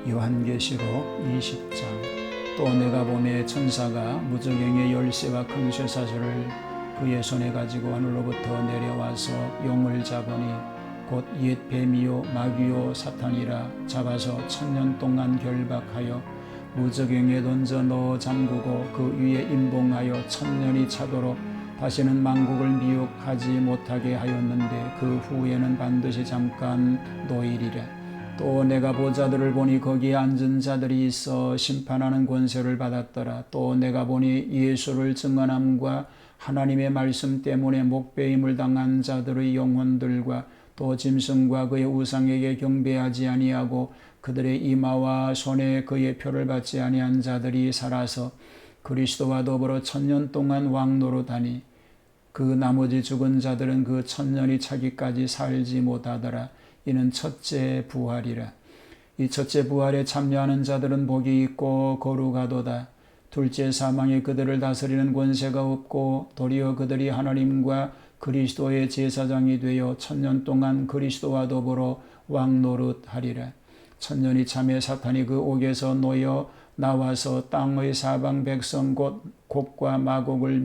요한계시록 20장. 또 내가 보매 천사가 무저갱의 열쇠와 큰 쇠사슬을 그의 손에 가지고 하늘로부터 내려와서 용을 잡으니 곧 옛 뱀이요 마귀요 사탄이라 잡아서 1000년 동안 결박하여 무저갱에 던져 넣어 잠그고 그 위에 임봉하여 1000년이 차도록 다시는 만국을 미혹하지 못하게 하였는데 그 후에는 반드시 잠깐 노일이라. 또 내가 보자들을 보니 거기에 앉은 자들이 있어 심판하는 권세를 받았더라. 또 내가 보니 예수를 증언함과 하나님의 말씀 때문에 목배임을 당한 자들의 영혼들과 또 짐승과 그의 우상에게 경배하지 아니하고 그들의 이마와 손에 그의 표를 받지 아니한 자들이 살아서 그리스도와 더불어 1000년 동안 왕노릇하니 그 나머지 죽은 자들은 그 1000년이 차기까지 살지 못하더라. 이는 첫째 부활이라. 이 첫째 부활에 참여하는 자들은 복이 있고 거룩하도다. 둘째 사망에 그들을 다스리는 권세가 없고 도리어 그들이 하나님과 그리스도의 제사장이 되어 1000년 동안 그리스도와 더불어 왕노릇하리라. 1000년이 참에 사탄이 그 옥에서 놓여 나와서 땅의 사방 백성 곧 곡과 마곡을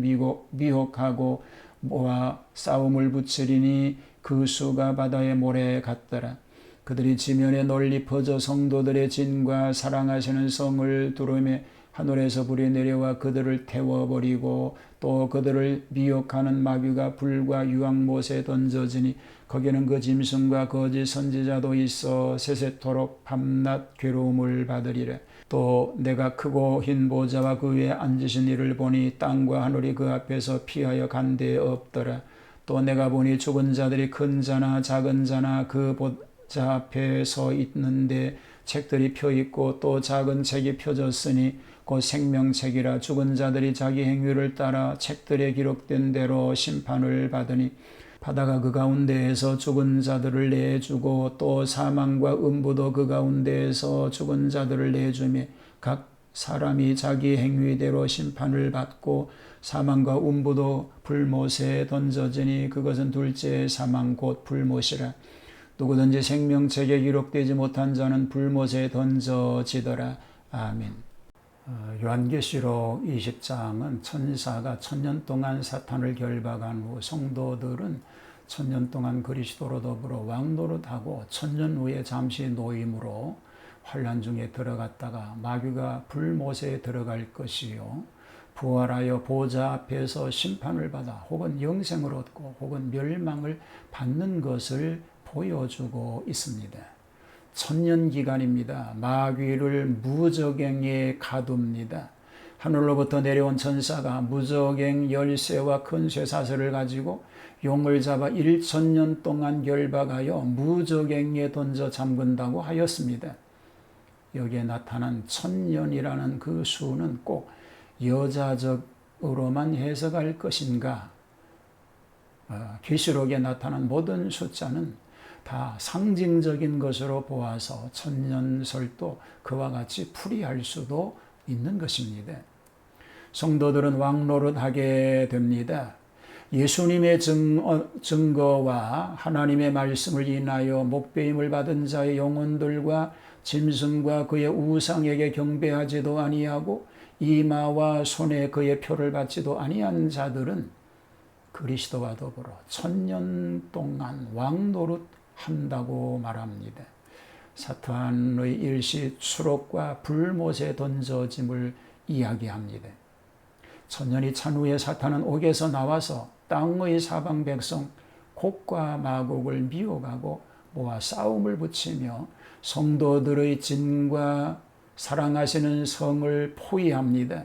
미혹하고 모아 싸움을 붙이리니 그 수가 바다의 모래 같더라. 그들이 지면에 널리 퍼져 성도들의 진과 사랑하시는 성을 두루매 하늘에서 불이 내려와 그들을 태워버리고 또 그들을 미혹하는 마귀가 불과 유황못에 던져지니 거기는 그 짐승과 거짓 선지자도 있어 세세토록 밤낮 괴로움을 받으리라. 또 내가 크고 흰 보좌와 그 위에 앉으신 이를 보니 땅과 하늘이 그 앞에서 피하여 간 데 없더라. 또 내가 보니 죽은 자들이 큰 자나 작은 자나 그 보좌 앞에 서 있는데 책들이 펴 있고 또 작은 책이 펴졌으니 곧 생명책이라. 죽은 자들이 자기 행위를 따라 책들에 기록된 대로 심판을 받으니 바다가 그 가운데에서 죽은 자들을 내주고 또 사망과 음부도 그 가운데에서 죽은 자들을 내주며 각 사람이 자기 행위대로 심판을 받고 사망과 음부도 불못에 던져지니 그것은 둘째 사망 곧 불못이라. 누구든지 생명책에 기록되지 못한 자는 불못에 던져지더라. 아멘. 요한계시록 20장은 천사가 1000년 동안 사탄을 결박한 후 성도들은 1000년 동안 그리스도로 더불어 왕노릇하고 1000년 후에 잠시 노임으로 환난 중에 들어갔다가 마귀가 불못에 들어갈 것이요 부활하여 보좌 앞에서 심판을 받아 혹은 영생을 얻고 혹은 멸망을 받는 것을 보여주고 있습니다. 1000년 기간입니다. 마귀를 무저갱에 가둡니다. 하늘로부터 내려온 천사가 무저갱 열쇠와 큰 쇠사슬을 가지고 용을 잡아 1000년 동안 결박하여 무저갱에 던져 잠근다고 하였습니다. 여기에 나타난 1000년이라는 그 수는 꼭 여자적으로만 해석할 것인가? 계시록에 나타난 모든 숫자는 다 상징적인 것으로 보아서 1000년설도 그와 같이 풀이할 수도 있는 것입니다. 성도들은 왕노릇하게 됩니다. 예수님의 증거와 하나님의 말씀을 인하여 목배임을 받은 자의 영혼들과 짐승과 그의 우상에게 경배하지도 아니하고 이마와 손에 그의 표를 받지도 아니한 자들은 그리스도와 더불어 1000년 동안 왕노릇한다고 말합니다. 사탄의 일시 추록과 불못에 던져짐을 이야기합니다. 1000년이 찬 후에 사탄은 옥에서 나와서 땅의 사방 백성 곡과 마곡을 미혹하고 모아 싸움을 붙이며 성도들의 진과 사랑하시는 성을 포위합니다.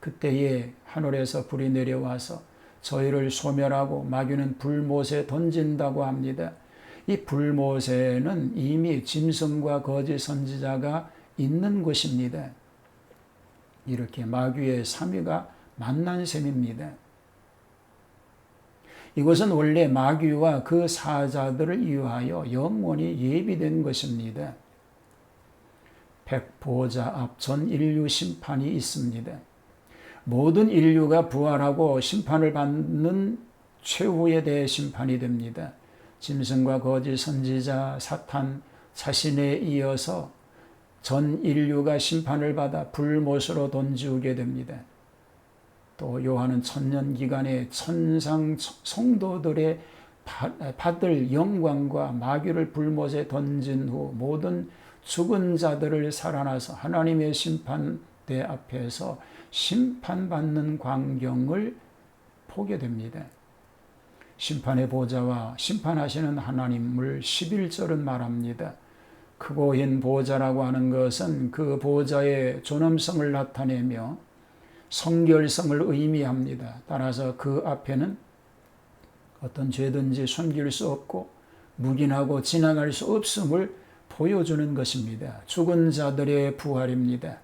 그때에 하늘에서 불이 내려와서 저희를 소멸하고 마귀는 불못에 던진다고 합니다. 이 불못에는 이미 짐승과 거짓 선지자가 있는 곳입니다. 이렇게 마귀의 삼위가 만난 셈입니다. 이것은 원래 마귀와 그 사자들을 위하여 영원히 예비된 것입니다. 백보자 앞 전 인류 심판이 있습니다. 모든 인류가 부활하고 심판을 받는 최후의 대심판이 됩니다. 짐승과 거짓 선지자 사탄 자신에 이어서 전 인류가 심판을 받아 불못으로 던지우게 됩니다. 또 요한은 천년기간에 천상 성도들의 받을 영광과 마귀를 불못에 던진 후 모든 죽은 자들을 살아나서 하나님의 심판대 앞에서 심판받는 광경을 보게 됩니다. 심판의 보좌와 심판하시는 하나님을 11절은 말합니다. 크고 흰 보좌라고 하는 것은 그 보좌의 존엄성을 나타내며 성결성을 의미합니다. 따라서 그 앞에는 어떤 죄든지 숨길 수 없고 묵인하고 지나갈 수 없음을 보여주는 것입니다. 죽은 자들의 부활입니다.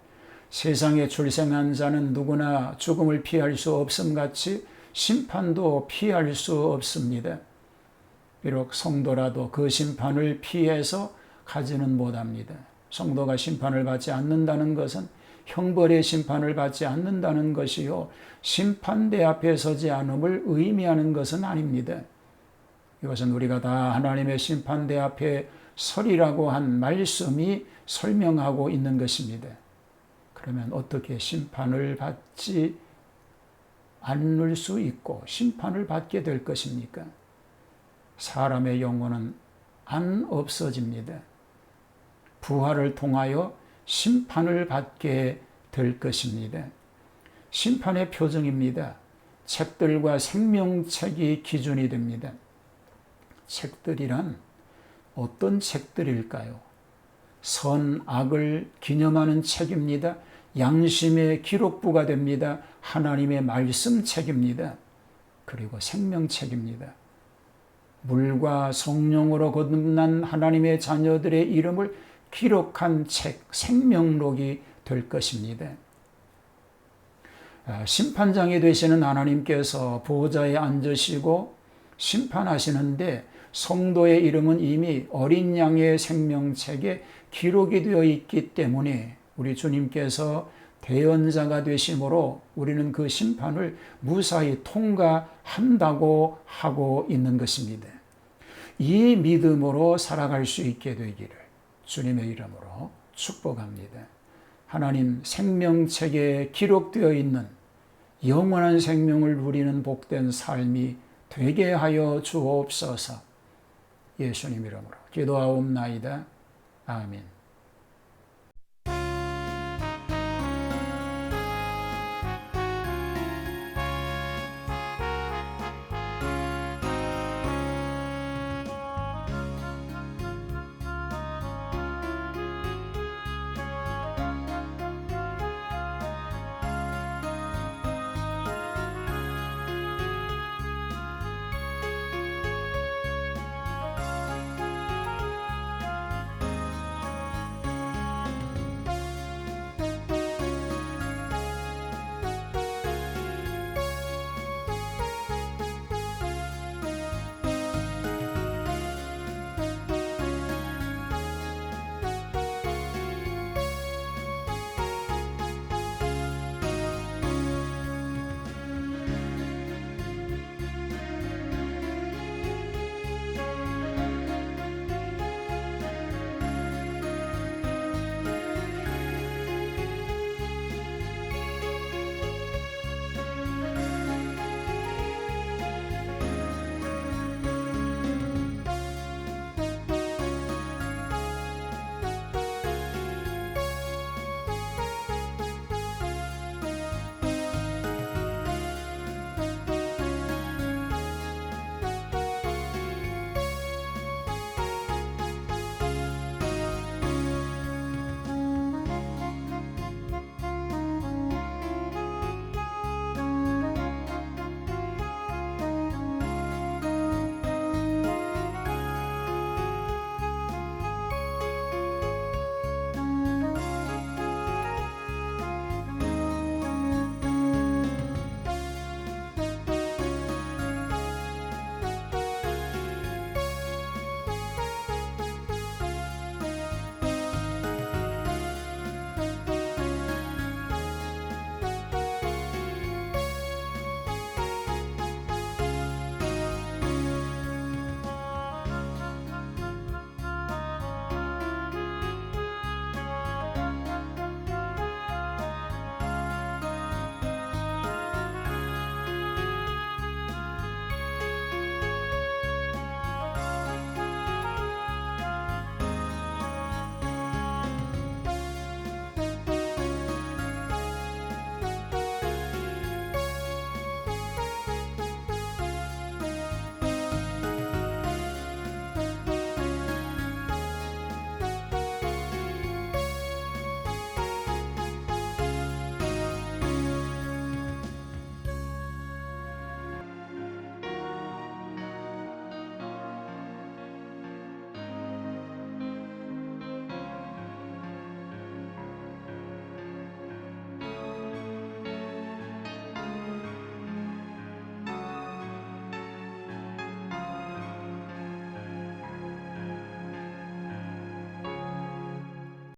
세상에 출생한 자는 누구나 죽음을 피할 수 없음같이 심판도 피할 수 없습니다. 비록 성도라도 그 심판을 피해서 가지는 못합니다. 성도가 심판을 받지 않는다는 것은 형벌의 심판을 받지 않는다는 것이요, 심판대 앞에 서지 않음을 의미하는 것은 아닙니다. 이것은 우리가 다 하나님의 심판대 앞에 서리라고 한 말씀이 설명하고 있는 것입니다. 그러면 어떻게 심판을 받지 않을 수 있고 심판을 받게 될 것입니까? 사람의 영혼은 안 없어집니다. 부활을 통하여 심판을 받게 될 것입니다. 심판의 표정입니다. 책들과 생명책이 기준이 됩니다. 책들이란 어떤 책들일까요? 선, 악을 기념하는 책입니다. 양심의 기록부가 됩니다. 하나님의 말씀책입니다. 그리고 생명책입니다. 물과 성령으로 거듭난 하나님의 자녀들의 이름을 기록한 책, 생명록이 될 것입니다. 심판장이 되시는 하나님께서 보좌에 앉으시고 심판하시는데 성도의 이름은 이미 어린 양의 생명책에 기록이 되어 있기 때문에 우리 주님께서 대언자가 되심으로 우리는 그 심판을 무사히 통과한다고 하고 있는 것입니다. 이 믿음으로 살아갈 수 있게 되기를 주님의 이름으로 축복합니다. 하나님, 생명책에 기록되어 있는 영원한 생명을 누리는 복된 삶이 되게 하여 주옵소서. 예수님 이름으로 기도하옵나이다. 아멘.